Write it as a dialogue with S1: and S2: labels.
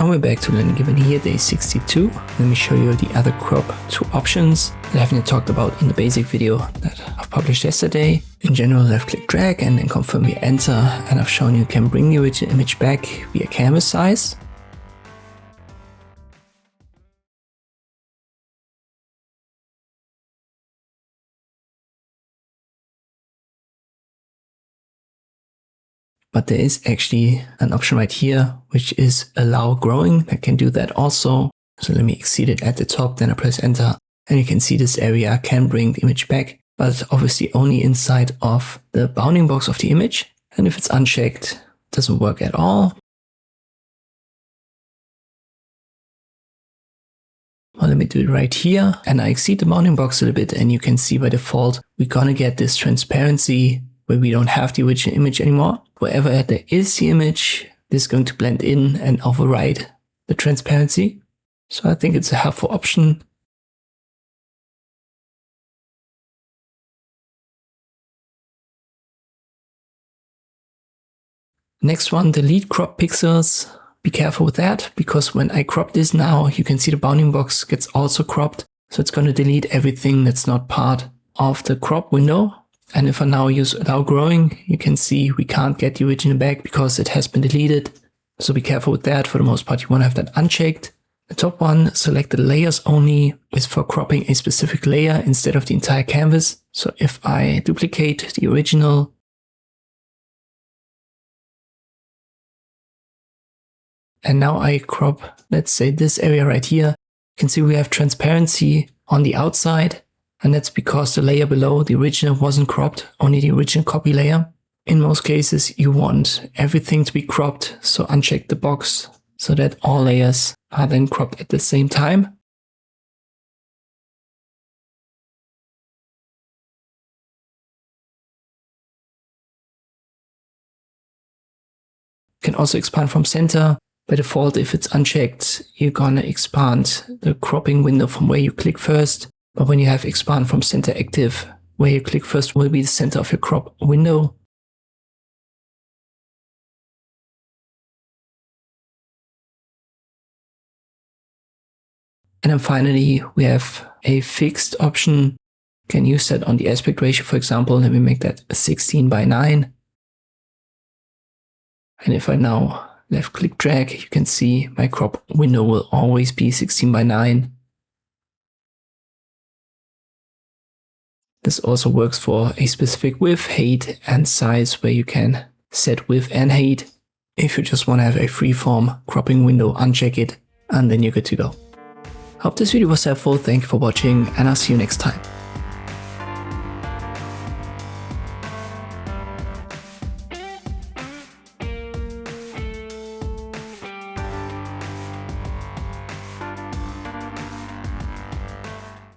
S1: And we're back to learning given here, day 62. Let me show you the other crop 2 options that I haven't talked about in the basic video that I've published yesterday. In general, left click drag and then confirm via enter, and I've shown you can bring the original image back via canvas size. But there is actually an option right here, which is allow growing. I can do that also. So let me exceed it at the top, then I press enter, and you can see this area can bring the image back, but obviously only inside of the bounding box of the image. And if it's unchecked, it doesn't work at all. Well, let me do it right here, and I exceed the bounding box a little bit, and you can see by default, we're gonna get this transparency where we don't have the original image anymore. Wherever there is the image, this is going to blend in and override the transparency. So I think it's a helpful option. Next one, delete crop pixels. Be careful with that, because when I crop this now, you can see the bounding box gets also cropped. So it's going to delete everything that's not part of the crop window. And if I now use allow growing, you can see we can't get the original back because it has been deleted. So be careful with that. For the most part, you want to have that unchecked. The top one, select the layers only, is for cropping a specific layer instead of the entire canvas. So if I duplicate the original, and now I crop, let's say this area right here, you can see we have transparency on the outside. And that's because the layer below the original wasn't cropped, only the original copy layer. In most cases, you want everything to be cropped, so uncheck the box so that all layers are then cropped at the same time. You can also expand from center. By default, if it's unchecked, you're gonna expand the cropping window from where you click first. But when you have expand from center active, where you click first will be the center of your crop window. And then finally, we have a fixed option. You can use that on the aspect ratio, for example. Let me make that 16:9. And if I now left click drag, you can see my crop window will always be 16:9. This also works for a specific width, height, and size where you can set width and height. If you just want to have a freeform cropping window, uncheck it, and then you're good to go. Hope this video was helpful. Thank you for watching, and I'll see you next time.